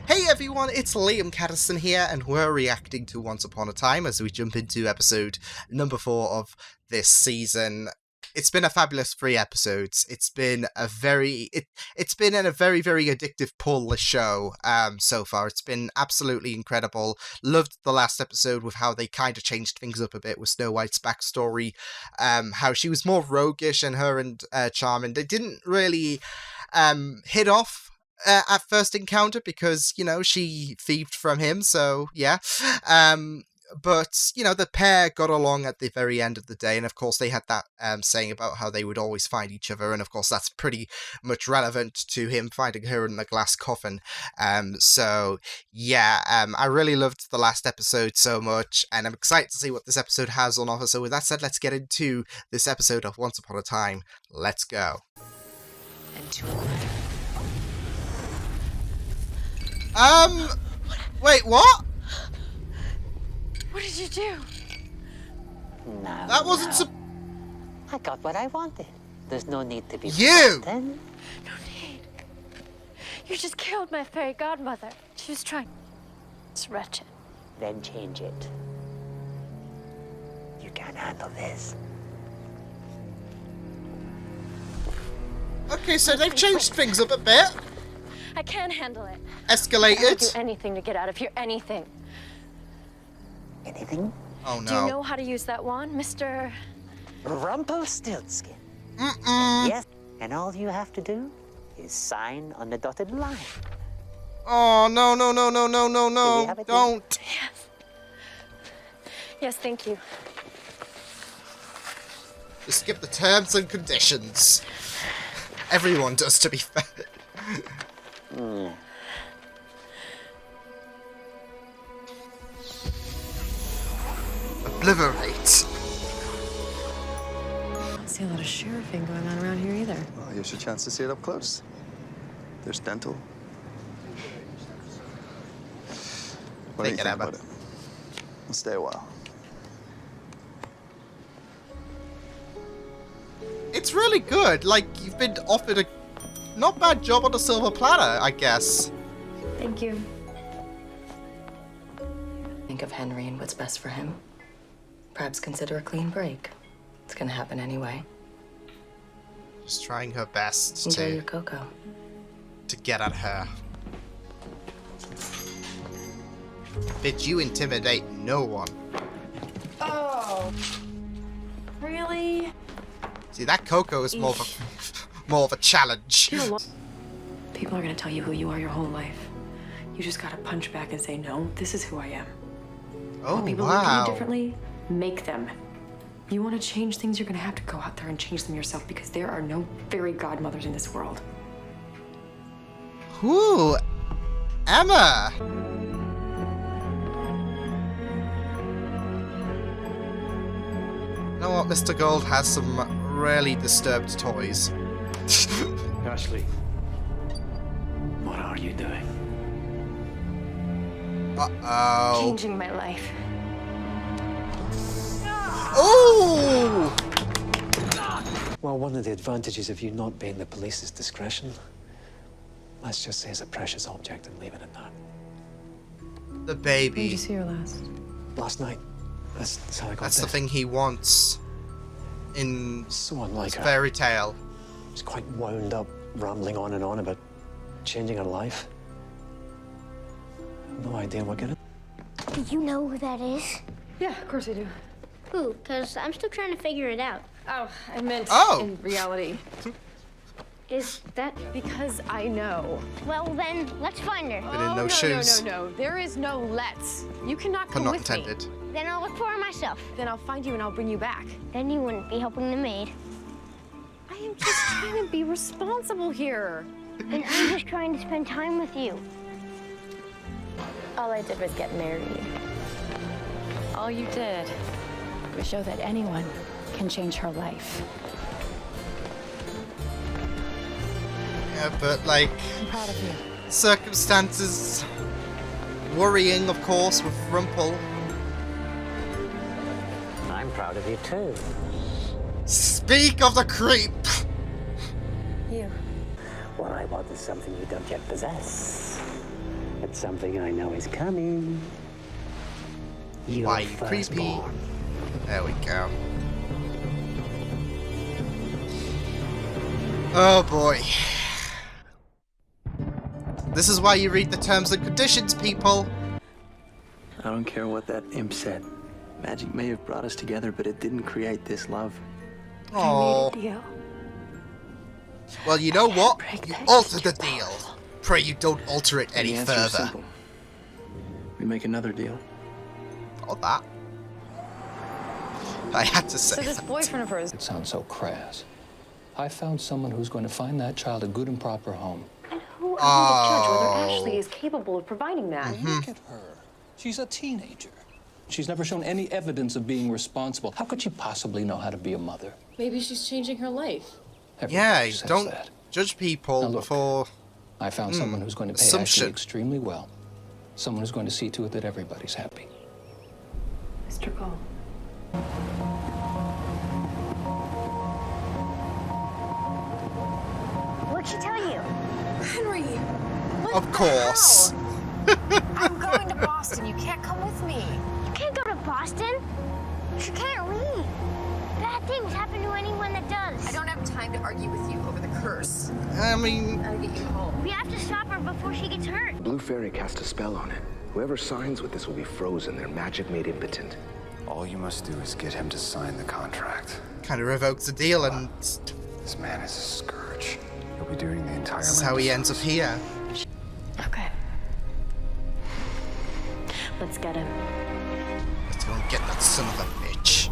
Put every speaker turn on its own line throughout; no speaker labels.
Hey everyone, it's Liam Caddison here, and we're reacting to Once Upon a Time as we jump into episode number 4 of this season. It's been a fabulous 3 episodes. It's been a very addictive pull, this show so far. It's been absolutely incredible. Loved the last episode with how they kind of changed things up a bit with Snow White's backstory, how she was more roguish, and her and Charming, they didn't really hit off at first encounter because, you know, she thieved from him, so yeah. But, you know, the pair got along at the very end of the day, and of course they had that saying about how they would always find each other, and of course that's pretty much relevant to him finding her in the glass coffin. So yeah, I really loved the last episode so much, and I'm excited to see what this episode has on offer. So with that said, let's get into this episode of Once Upon a Time. Let's go. Wait, what?
What did you do?
No,
That wasn't
I got what I wanted. There's no need to be
You!
frightened.
No need. You just killed my fairy godmother. She was trying. It's wretched.
Then change it. You can't handle this.
Okay, so they've changed things up a bit.
I can't handle it.
Escalated.
I would do anything to get out of here. Anything.
Anything?
Oh no.
Do you know how to use that wand, Mr.
Rumpelstiltskin. Yes, and all you have to do is sign on the dotted line.
Oh no, no, no, no, no, no,
Do we
no.
have it?
Don't.
Yes. Yes, thank you.
Just skip the terms and conditions. Everyone does, to be fair. Obliterate.
I don't see a lot of sheriffing going on around here either.
Well, here's your chance to see it up close. There's dental. What do you
Take it,
think
Emma.
about it? We'll stay a while.
It's really good. Like, you've been offered a not bad job on a silver platter, I guess.
Thank you.
Think of Henry and what's best for him. Perhaps consider a clean break. It's gonna happen anyway.
Just trying her best
Enjoy your cocoa.
to get at her. Bid you intimidate no one.
Oh. Really?
See, that cocoa is more of a, more of a challenge.
People are gonna tell you who you are your whole life. You just gotta punch back and say, no, this is who I am.
Oh,
People look at you
wow.
differently, make them. You wanna change things, you're gonna have to go out there and change them yourself because there are no fairy godmothers in this world.
Ooh, Emma. You know what? Mr. Gold has some really disturbed toys.
Ashley, what are you doing?
Uh-oh.
Changing my life.
Oh!
Well, one of the advantages of you not being the police's discretion, let's just say it's a precious object and leave it at that.
The
When did
baby.
you see her last?
Last night, that's how I got
That's the
this.
thing he wants in
So unlike her.
fairy tale.
She's quite wound up, rambling on and on about changing her life. No idea what getting.
Do you know who that is?
Yeah, of course I do.
Who? Because I'm still trying to figure it out.
Oh, I meant
Oh.
in reality.
Is that...
Because I know.
Well, then, let's find her.
Been in no shoes.
No. There is no let's. You cannot
Pun
come
not
with
intended.
me.
Then I'll look for her myself.
Then I'll find you and I'll bring you back.
Then you wouldn't be helping the maid.
I am just trying to be responsible here.
And I'm just trying to spend time with you.
All I did was get married. All you did was show that anyone can change her life.
Yeah, but like,
I'm proud of you.
circumstances worrying, of course, with Rumpel.
I'm proud of you too.
Speak of the creep!
You.
What I want is something you don't yet possess. That's something I know is coming. Your
Why you creepy?
firstborn.
There we go. Oh boy. This is why you read the terms and conditions, people.
I don't care what that imp said. Magic may have brought us together, but it didn't create this love.
Oh.
Deal.
Well, you know what?
break
You
that
altered the
gingerbread.
deal. Pray you don't alter it any
The answer is
further.
simple. We make another deal.
Or that. I had to say
So this
that.
boyfriend of hers.
It sounds so crass. I found someone who's going to find that child a good and proper home.
And who are we to judge
Oh.
whether Ashley is capable of providing that?
Look at her. She's a teenager. She's never shown any evidence of being responsible. How could she possibly know how to be a mother?
Maybe she's changing her life.
Yeah,
Everybody
you
says
don't
that.
judge people
Now look.
before...
I found someone who's going to pay
assumption.
Ashley extremely well. Someone who's going to see to it that everybody's happy.
Mr. Cole.
What'd she tell you?
Henry!
Of course.
I'm going to Boston. You can't come with me.
You can't go to Boston. You can't leave. Bad things happen to anyone that does.
I don't have time to argue with you over the curse.
I mean...
Gotta get you home.
We have to stop her before she gets hurt.
Blue Fairy cast a spell on it. Whoever signs with this will be frozen, their magic made impotent.
All you must do is get him to sign the contract.
kind of revokes the deal, and
This man is a scourge. He'll be doing the entire
this is how he ends up here.
Okay. Let's get him.
Let's go and get that son of a bitch.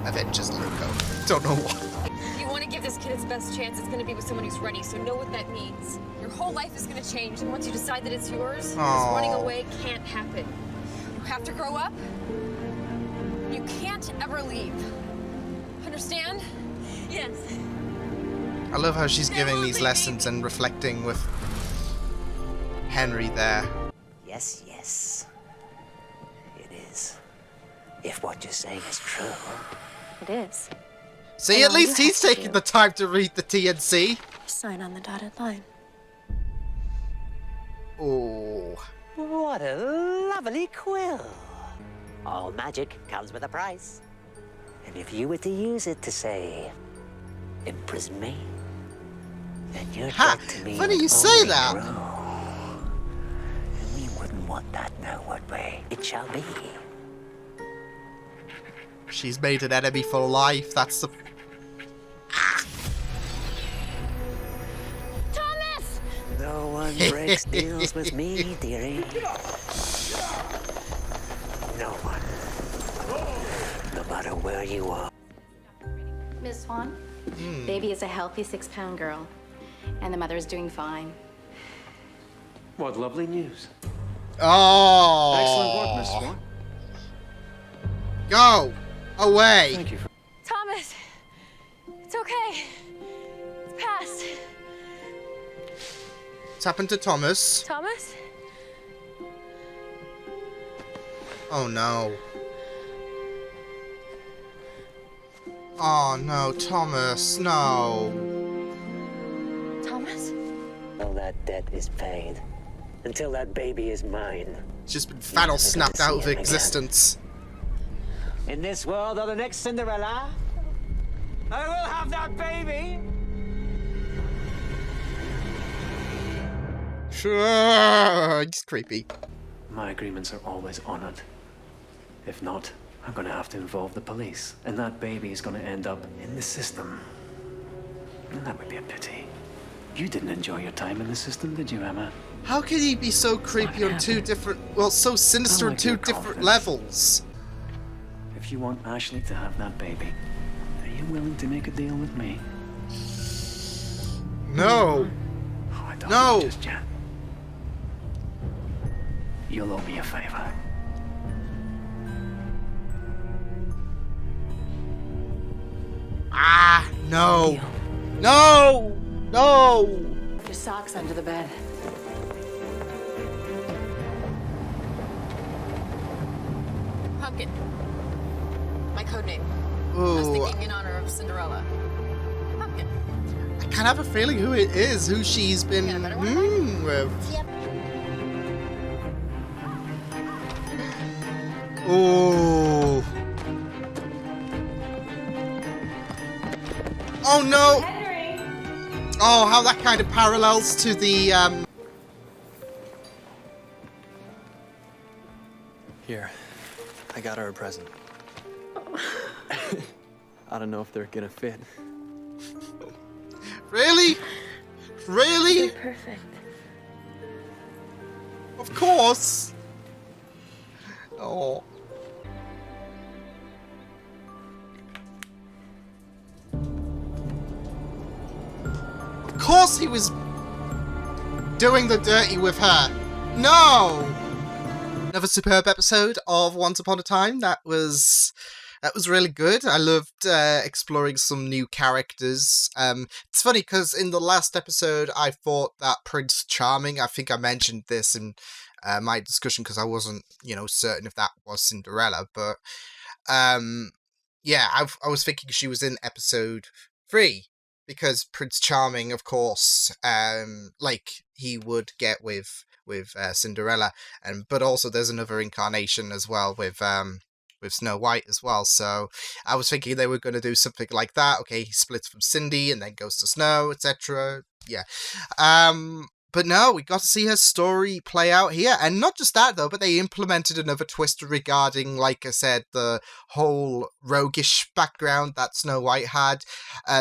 Avengers logo. Don't know what.
If you want to give this kid its best chance, it's going to be with someone who's ready, so know what that means. Your whole life is going to change, and once you decide that it's yours, this running away can't happen. You have to grow up. You can't ever leave. Understand? Yes.
I love how she's giving these lessons and reflecting with Henry there.
Yes, yes. It is. If what you're saying is true.
It is.
See, at least he's taking the time to read the TNC.
Sign on the dotted line.
Oh.
What a lovely quill. All magic comes with a price. And if you were to use it to, say, imprison me, then you'd
Ha!
get to me
Funny you say
only
that.
true. And we wouldn't want that now, would we? It shall be.
She's made an enemy for life. That's the...
Thomas!
No one breaks deals with me, dearie. No one. No matter where you are.
Miss Swan, baby is a healthy 6-pound girl, and the mother is doing fine.
What lovely news.
Oh.
Excellent work, Miss Swan.
Go away.
Thank you for...
Thomas, it's okay. It's past.
What's happened to Thomas?
Thomas?
Oh no. Oh no, Thomas, no.
Thomas?
Until that debt is paid. Until that baby is mine.
It's just been Fennel snapped out of existence.
In this world or the next Cinderella, I will have that baby.
Sure, it's creepy.
My agreements are always honored. If not, I'm gonna have to involve the police, and that baby is gonna end up in the system. And that would be a pity. You didn't enjoy your time in the system, did you, Emma?
How can he be so creepy on two different, well, so sinister on
like
two
your
different
confidence.
levels?
If you want Ashley to have that baby, are you willing to make a deal with me?
No.
Oh, I don't
No.
know just yet. You'll owe me a favor.
Ah, no. No. No.
Your socks under the bed.
Pumpkin. My code name. I was
Ooh.
thinking in honor of Cinderella. Pumpkin.
I kind of have a feeling who it is, who she's been with. Ooh. Oh no!
Henry.
Oh, how that kind of parallels to the
Here, I got her a present. I don't know if they're gonna fit.
Really? Really?
They're perfect.
Of course. Oh. Of course he was doing the dirty with her. No! Another superb episode of Once Upon a Time. That was really good. I loved exploring some new characters. It's funny because in the last episode I thought that Prince Charming, I think I mentioned this in my discussion because I wasn't, certain if that was Cinderella, but yeah, I was thinking she was in episode 3 because Prince Charming, of course, like he would get with Cinderella, but also there's another incarnation as well with Snow White as well. So I was thinking they were going to do something like that. Okay, he splits from Cindy and then goes to Snow, etc. Yeah. But no, we got to see her story play out here. And not just that, though, but they implemented another twist regarding, like I said, the whole roguish background that Snow White had.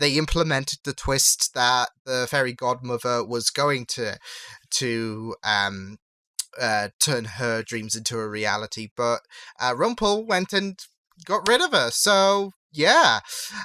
They implemented the twist that the fairy godmother was going to turn her dreams into a reality, but Rumpel went and got rid of her. So yeah,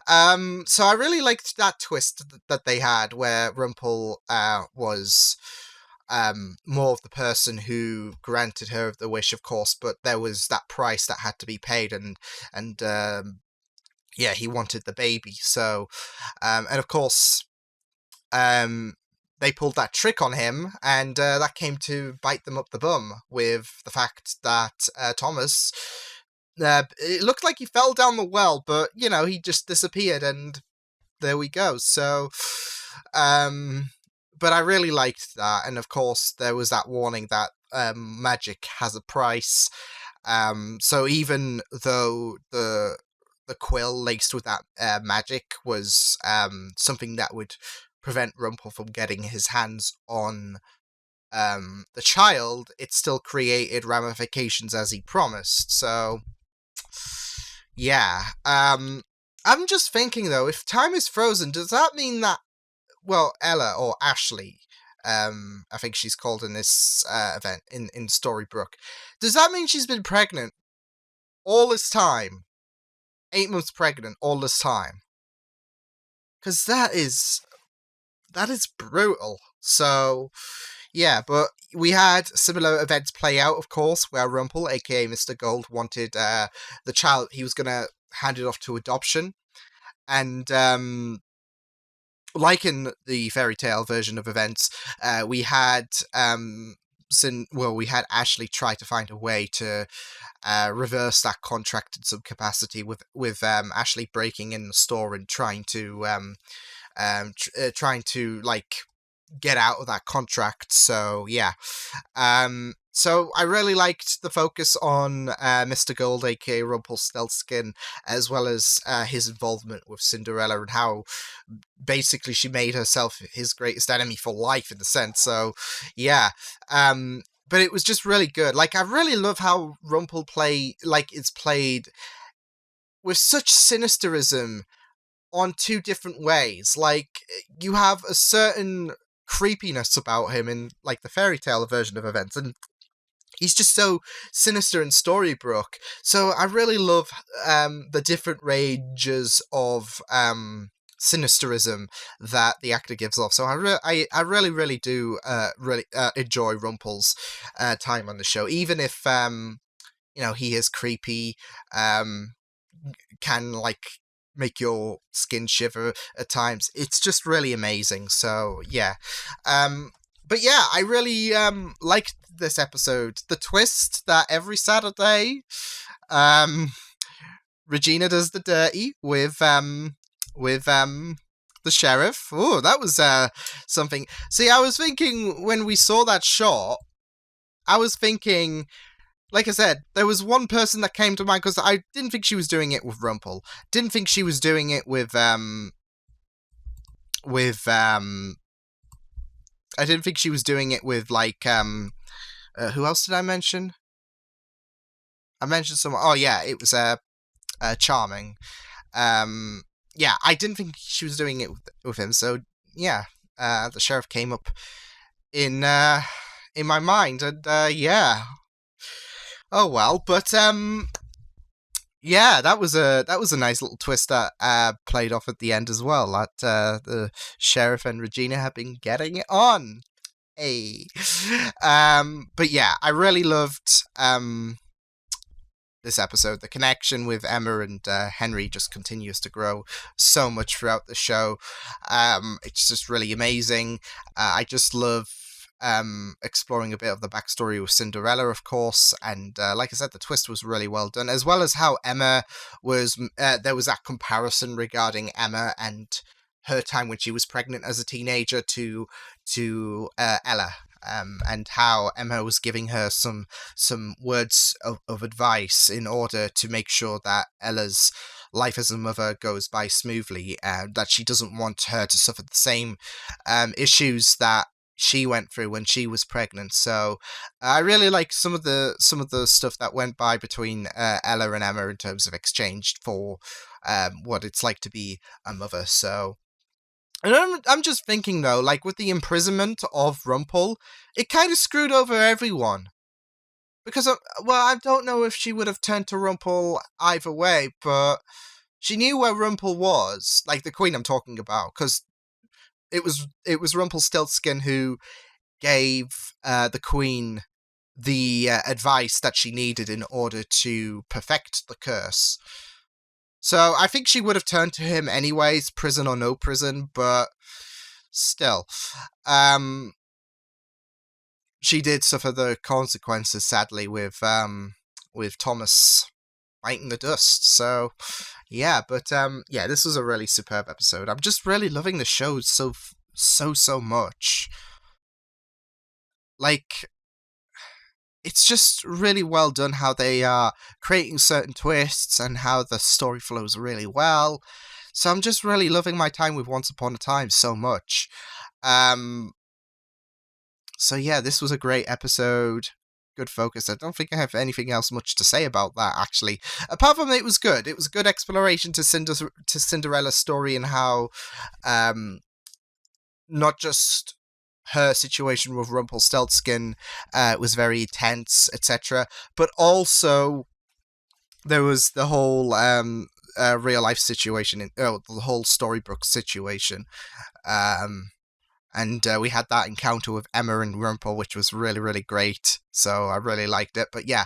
so I really liked that twist that they had, where Rumpel was more of the person who granted her the wish, of course, but there was that price that had to be paid, and yeah, he wanted the baby. So and of course, they pulled that trick on him, and that came to bite them up the bum with the fact that Thomas, it looked like he fell down the well, but, he just disappeared, and there we go. So, but I really liked that, and of course, there was that warning that magic has a price. So even though the quill laced with that magic was something that would prevent Rumpel from getting his hands on the child, it still created ramifications as he promised. So, yeah. I'm just thinking, though, if time is frozen, does that mean that, well, Ella, or Ashley, I think she's called in this event, in Storybrooke, does that mean she's been pregnant all this time? 8 months pregnant all this time? Because that is brutal. So, yeah, but we had similar events play out, of course, where Rumpel, aka Mr. Gold, wanted the child, he was going to hand it off to adoption. And, like in the fairy tale version of events, we had Ashley try to find a way to reverse that contract in some capacity, with Ashley breaking in the store and trying to like get out of that contract. So yeah, so I really liked the focus on Mr. Gold, aka Rumpelstiltskin, as well as his involvement with Cinderella, and how basically she made herself his greatest enemy for life, in a sense. So yeah, but it was just really good. Like, I really love how Rumpel is played with such sinisterism on two different ways. Like, you have a certain creepiness about him in, like, the fairy tale version of events, and he's just so sinister in Storybrooke. So I really love the different ranges of sinisterism that the actor gives off. So I really do enjoy Rumpel's time on the show, even if he is creepy, can, like, make your skin shiver at times. It's just really amazing. So yeah, but yeah, I really liked this episode. The twist that every Saturday, Regina does the dirty with the sheriff. Oh, that was something. See, I was thinking when we saw that shot, I was thinking, like I said, there was one person that came to mind because I didn't think she was doing it with Rumpel. Didn't think she was doing it with I didn't think she was doing it with like who else did I mention? I mentioned someone. Oh yeah, it was Charming. Yeah, I didn't think she was doing it with him. So yeah, the sheriff came up in my mind, and yeah. Oh well, but yeah, that was a nice little twist that played off at the end as well. That the sheriff and Regina have been getting it on. Hey, but yeah, I really loved this episode. The connection with Emma and Henry just continues to grow so much throughout the show. It's just really amazing. I just love exploring a bit of the backstory with Cinderella, of course, and like I said, the twist was really well done, as well as how Emma was, there was that comparison regarding Emma and her time when she was pregnant as a teenager to Ella, and how Emma was giving her some words of advice in order to make sure that Ella's life as a mother goes by smoothly, that she doesn't want her to suffer the same issues that she went through when she was pregnant. So I really like some of the stuff that went by between Ella and Emma in terms of exchange for what it's like to be a mother. So, and I'm just thinking though, like with the imprisonment of Rumpel, it kind of screwed over everyone. Because, I don't know if she would have turned to Rumpel either way, but she knew where Rumpel was, like the queen I'm talking about, because it was Rumpelstiltskin who gave the queen the advice that she needed in order to perfect the curse. So I think she would have turned to him anyways, prison or no prison, but still. She did suffer the consequences, sadly, with Thomas biting the dust. So, yeah, but yeah, this was a really superb episode. I'm just really loving the show so much. Like, it's just really well done how they are creating certain twists and how the story flows really well. So I'm just really loving my time with Once Upon a Time so much. So yeah, this was a great episode. Good focus. I don't think I have anything else much to say about that, actually. Apart from it was good. It was a good exploration to Cinderella's story and how not just her situation with Rumpelstiltskin was very tense, etc., but also there was the whole real life situation, the whole Storybrooke situation. And we had that encounter with Emma and Rumpel, which was really, really great. So I really liked it. But yeah,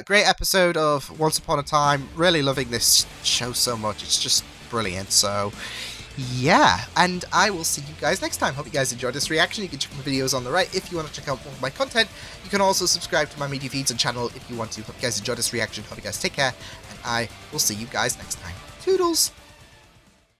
great episode of Once Upon a Time. Really loving this show so much. It's just brilliant. So yeah, and I will see you guys next time. Hope you guys enjoyed this reaction. You can check my videos on the right if you want to check out more of my content. You can also subscribe to my media feeds and channel if you want to. Hope you guys enjoyed this reaction. Hope you guys take care, and I will see you guys next time. Toodles!